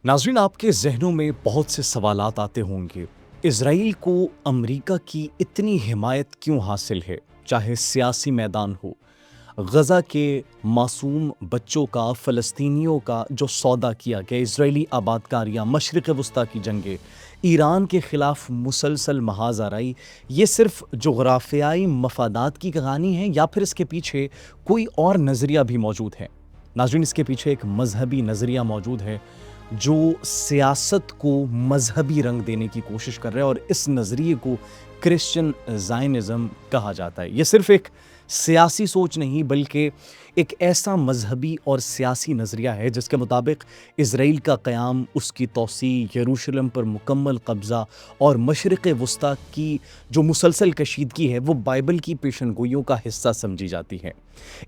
नाज़रीन, आपके ज़हनों में बहुत से सवालात आते होंगे। इज़राइल को अमेरिका की इतनी हिमायत क्यों हासिल है? चाहे सियासी मैदान हो, गज़ा के मासूम बच्चों का, फ़लस्तीनियों का जो सौदा किया गया, इज़राइली आबादकारियाँ, मशरिक़ वस्ता की जंगें, ईरान के ख़िलाफ़ मुसलसल महाज़ाराई, ये सिर्फ़ जुग़राफ़ियाई मफ़ादात की कहानी है या फिर इसके पीछे कोई और नज़रिया भी मौजूद है? नाज़रीन, इसके पीछे एक मज़हबी नज़रिया मौजूद है जो सियासत को मजहबी रंग देने की कोशिश कर रहे हैं, और इस नज़रिए को क्रिश्चियन ज़ायनिज़्म कहा जाता है। ये सिर्फ एक सियासी सोच नहीं, बल्कि एक ऐसा मजहबी और सियासी नज़रिया है जिसके मुताबिक इज़राइल का क़याम, उसकी तोसी, यरूशलेम पर मुकम्मल कब्ज़ा और मशरिक़ वस्ता की जो मुसलसल कशीदगी है, वो बाइबल की पेशनगोइयों का हिस्सा समझी जाती है।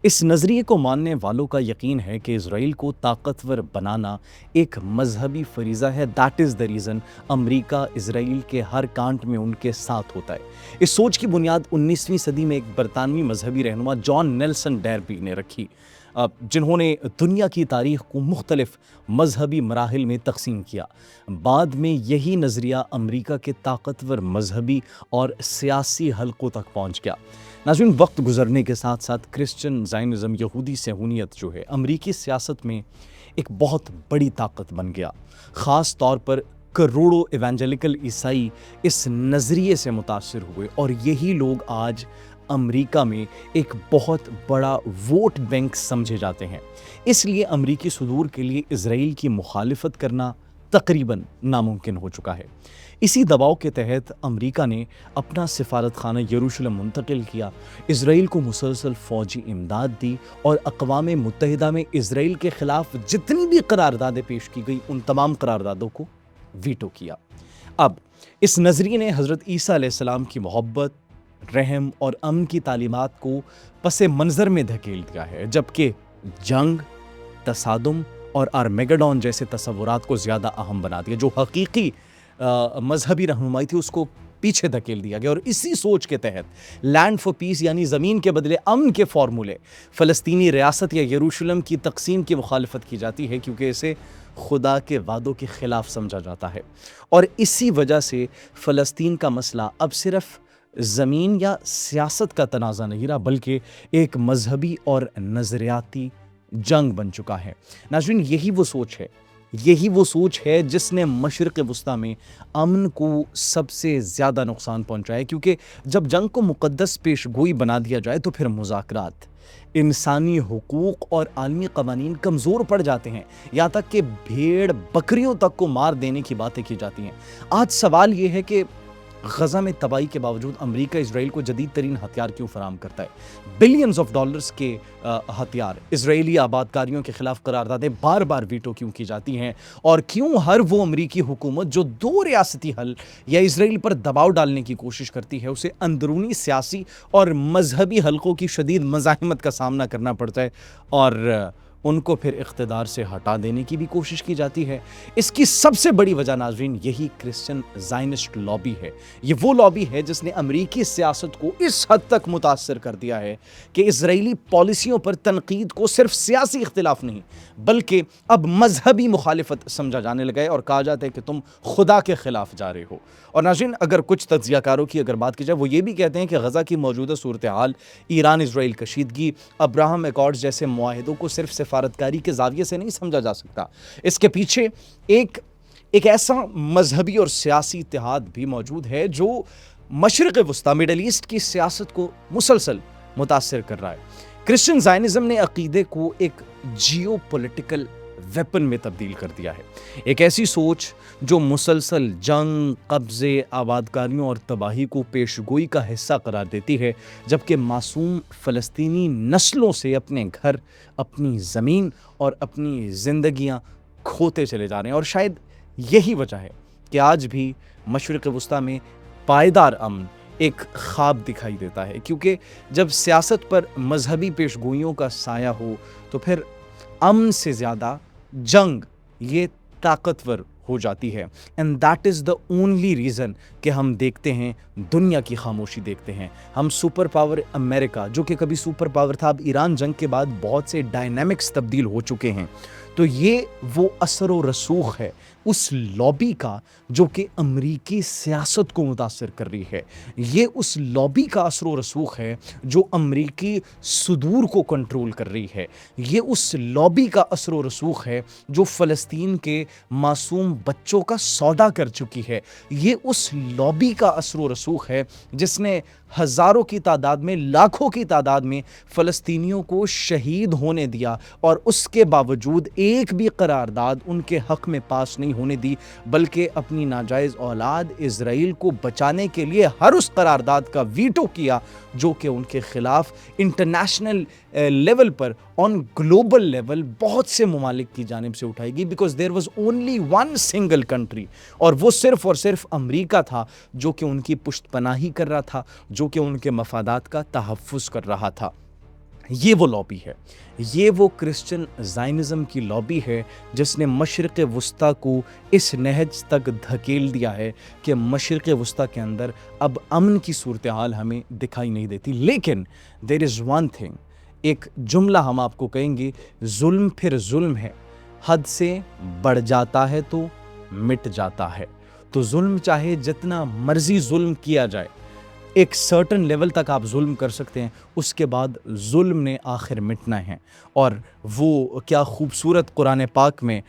इस नज़रिए को मानने वालों का यकीन है कि इज़राइल को ताकतवर बनाना एक मजहबी फरीज़ा है। That is the reason America Israel के हर कांट में उनके साथ होता है। इस सोच की बुनियाद 19वीं सदी में एक बरतानवी मजहबी रहनुमा जॉन नेल्सन डैरबी ने रखी, जिन्होंने दुनिया की तारीख़ को मुख्तलिफ मजहबी मराहिल में तकसीम किया। बाद में यही नज़रिया अमेरिका के ताकतवर मजहबी और सियासी हलकों तक पहुँच गया। नाज़रीन, वक्त गुजरने के साथ साथ क्रिश्चियन ज़ायनिज़्म, यहूदी सहूनियत जो है, अमरीकी सियासत में एक बहुत बड़ी ताकत बन गया। ख़ास तौर पर करोड़ों इवेंजेलिकल ईसाई इस नज़रिए से मुतासिर हुए, और यही लोग आज अमेरिका में एक बहुत बड़ा वोट बैंक समझे जाते हैं। इसलिए अमेरिकी सुदूर के लिए इज़राइल की मुखालिफत करना तकरीबन नामुमकिन हो चुका है। इसी दबाव के तहत अमेरिका ने अपना सिफारत खाना यरूशलेम मुंतकिल किया, इज़राइल को मुसलसल फ़ौजी इमदाद दी, और अक़वाम मुत्तहिदा में इज़राइल के ख़िलाफ़ जितनी भी करारदादें पेश की गई, उन तमाम करारदादों को वीटो किया। अब इस नज़रिए ने हज़रत ईसा अलैहिस्सलाम की मोहब्बत, रहम और अमन की तालीमात को पसे मंज़र में धकेल दिया है, जबकि जंग, तसादुम और आर्मेगेडोन जैसे तसव्वुरात को ज़्यादा अहम बना दिया। जो हकीकी मजहबी रहनुमाई थी, उसको पीछे धकेल दिया गया। और इसी सोच के तहत लैंड फॉर पीस, यानी ज़मीन के बदले अमन के फार्मूले, फ़लस्तीनी रियासत या यरूशलेम की तकसीम की मुखालफत की जाती है, क्योंकि इसे खुदा के वादों के ख़िलाफ़ समझा जाता है। और इसी वजह से फ़लस्तीन का मसला अब सिर्फ़ ज़मीन या सियासत का तनाज़ा नहीं रहा, बल्कि एक मजहबी और नज़रियाती जंग बन चुका है। नाज़रीन, यही वो सोच है जिसने मशरिक़ वस्ता में अमन को सबसे ज़्यादा नुकसान पहुंचाया, क्योंकि जब जंग को मुक़द्दस पेशगोई बना दिया जाए तो फिर मुज़ाकरात, इंसानी हुकूक़ और आलमी क़वानीन कमज़ोर पड़ जाते हैं, यहाँ तक कि भेड़ बकरियों तक को मार देने की बातें की जाती हैं। आज सवाल ये है कि गज़ा में तबाही के बावजूद अमेरिका इज़राइल को जदीद तरीन हथियार क्यों फराहम करता है? बिलियंस ऑफ डॉलर्स के हथियार, इज़राइली आबादकारियों के ख़िलाफ़ करारदादें बार बार वीटो क्यों की जाती हैं? और क्यों हर वो अमेरिकी हुकूमत जो दो रियासती हल या इज़राइल पर दबाव डालने की कोशिश करती है, उसे अंदरूनी सियासी और मजहबी हलकों की शदीद मज़ाहिमत का सामना करना पड़ता है, और उनको फिर इख्तिदार से हटा देने की भी कोशिश की जाती है? इसकी सबसे बड़ी वजह नाज़रीन यही क्रिश्चियन ज़ायनिस्ट लॉबी है। ये वो लॉबी है जिसने अमेरिकी सियासत को इस हद तक मुतासर कर दिया है कि इज़राइली पॉलिसियों पर तनकीद को सिर्फ सियासी इख्तिलाफ नहीं, बल्कि अब मजहबी मुखालिफत समझा जाने लगा है, और कहा जाता है कि तुम खुदा के ख़िलाफ़ जा रहे हो। और नाज़रीन, अगर कुछ तज्ज़ियाकारों की अगर बात की जाए, वो ये भी कहते हैं कि गज़ा की मौजूदा सूरत हाल, ईरान इज़राइल कशीदगी, अब्राहम एकॉर्ड्स जैसे मुआहिदों को सिर्फ सिफारतकारी के ज़ाविये से नहीं समझा जा सकता। इसके पीछे एक ऐसा मजहबी और सियासी इत्तेहाद भी मौजूद है जो मशरिक़ वस्ता, मिडल ईस्ट की सियासत को मुसलसल मुतासर कर रहा है। क्रिश्चियन ज़ायनिज़्म ने अक़ीदे को एक जियो पॉलिटिकल वेपन में तब्दील कर दिया है। एक ऐसी सोच जो मुसलसल जंग, कब्ज़े, आबादकारियों और तबाही को पेशगोई का हिस्सा करार देती है, जबकि मासूम फ़लस्तीनी नस्लों से अपने घर, अपनी ज़मीन और अपनी ज़िंदगियाँ खोते चले जा रहे हैं। और शायद यही वजह है कि आज भी मशरिक़ वस्ता में पायदार अमन एक ख्वाब दिखाई देता है, क्योंकि जब सियासत पर मजहबी पेशगोइयों का साया हो तो फिर अमन से ज़्यादा जंग ये ताकतवर हो जाती है। And that is the only reason कि हम देखते हैं, दुनिया की खामोशी देखते हैं। हम सुपर पावर अमेरिका, जो कि कभी सुपर पावर था, अब ईरान जंग के बाद बहुत से डायनामिक्स तब्दील हो चुके हैं। تو یہ وہ اثر و رسوخ ہے اس لابی کا جو کہ امریکی سیاست کو متاثر کر رہی ہے. یہ اس لابی کا اثر و رسوخ ہے جو امریکی صدور کو کنٹرول کر رہی ہے. یہ اس لابی کا اثر و رسوخ ہے جو فلسطین کے معصوم بچوں کا سودا کر چکی ہے. یہ اس لابی کا اثر و رسوخ ہے جس نے ہزاروں کی تعداد میں، لاکھوں کی تعداد میں فلسطینیوں کو شہید ہونے دیا اور اس کے باوجود ایک بھی قرارداد ان کے حق میں پاس نہیں ہونے دی، بلکہ اپنی ناجائز اولاد اسرائیل کو بچانے کے لیے ہر اس قرارداد کا ویٹو کیا جو کہ ان کے خلاف international level per, on global level بہت سے ممالک کی جانب سے اٹھائی گئی، because there was only one single country, اور وہ صرف اور صرف امریکہ تھا جو کہ ان کی پشت پناہی کر رہا تھا، جو کہ ان کے مفادات کا تحفظ کر رہا تھا. یہ وہ لابی ہے، یہ وہ کرسچن زائنزم کی لابی ہے جس نے مشرق وسطیٰ کو اس نہج تک دھکیل دیا ہے کہ مشرق وسطیٰ کے اندر اب امن کی صورتحال ہمیں دکھائی نہیں دیتی. لیکن دیر از ون تھنگ، ایک جملہ ہم آپ کو کہیں گے، ظلم پھر ظلم ہے، حد سے بڑھ جاتا ہے تو مٹ جاتا ہے. تو ظلم چاہے جتنا مرضی ظلم کیا جائے، ایک سرٹن لیول تک آپ ظلم کر سکتے ہیں، اس کے بعد ظلم نے آخر مٹنا ہے. اور وہ کیا خوبصورت قرآن پاک میں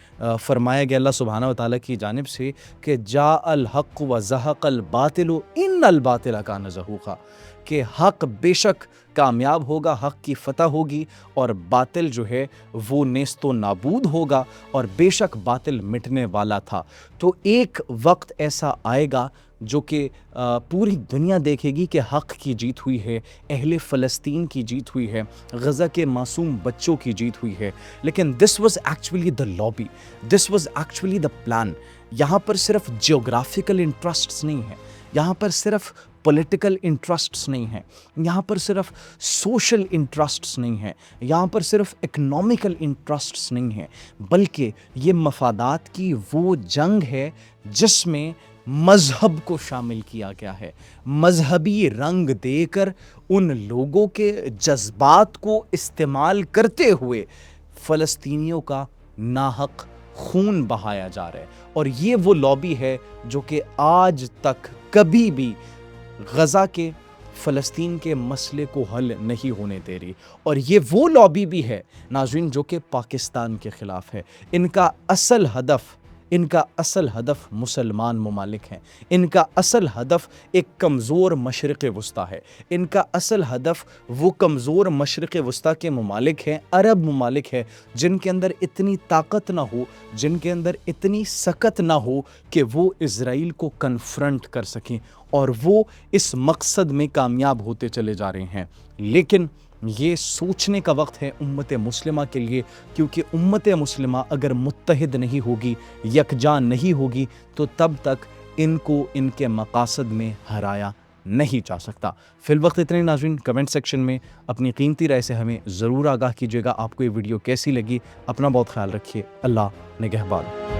فرمایا گیا اللہ سبحانہ وتعالیٰ کی جانب سے کہ جاء الحق و زہق الباطل ان الباطل کان زہوقا، کہ حق بے شک کامیاب ہوگا، حق کی فتح ہوگی، اور باطل جو ہے وہ نیست و نابود ہوگا، اور بے شک باطل مٹنے والا تھا. تو ایک وقت ایسا آئے گا جو کہ پوری دنیا دیکھے گی کہ حق کی جیت ہوئی ہے، اہل فلسطین کی جیت ہوئی ہے، غزہ کے معصوم بچوں کی جیت ہوئی ہے. لیکن this was actually the lobby, this was actually the plan. یہاں پر صرف جیوگرافیکل انٹرسٹس نہیں ہیں، یہاں پر صرف پولیٹیکل انٹرسٹس نہیں ہیں، یہاں پر صرف سوشل انٹرسٹس نہیں ہیں، یہاں پر صرف اکنامیکل انٹرسٹس نہیں ہیں، بلکہ یہ مفادات کی وہ جنگ ہے جس میں مذہب کو شامل کیا گیا ہے. مذہبی رنگ دے کر ان لوگوں کے جذبات کو استعمال کرتے ہوئے فلسطینیوں کا ناحق خون بہایا جا رہا ہے. اور یہ وہ لابی ہے جو کہ آج تک کبھی بھی غزہ کے، فلسطین کے مسئلے کو حل نہیں ہونے دے رہی. اور یہ وہ لابی بھی ہے ناظرین جو کہ پاکستان کے خلاف ہے. ان کا اصل ہدف مسلمان ممالک ہیں، ان کا اصل ہدف ایک کمزور مشرق وسطیٰ ہے، ان کا اصل ہدف وہ کمزور مشرق وسطیٰ کے ممالک ہیں، عرب ممالک ہیں جن کے اندر اتنی طاقت نہ ہو، جن کے اندر اتنی سکت نہ ہو کہ وہ اسرائیل کو کنفرنٹ کر سکیں، اور وہ اس مقصد میں کامیاب ہوتے چلے جا رہے ہیں. لیکن یہ سوچنے کا وقت ہے امت مسلمہ کے لیے، کیونکہ امت مسلمہ اگر متحد نہیں ہوگی، یکجا نہیں ہوگی، تو تب تک ان کو ان کے مقاصد میں ہرایا نہیں جا سکتا. فی الوقت اتنے ناظرین، کمنٹ سیکشن میں اپنی قیمتی رائے سے ہمیں ضرور آگاہ کیجیے گا. آپ کو یہ ویڈیو کیسی لگی؟ اپنا بہت خیال رکھیے. اللہ نگہبان.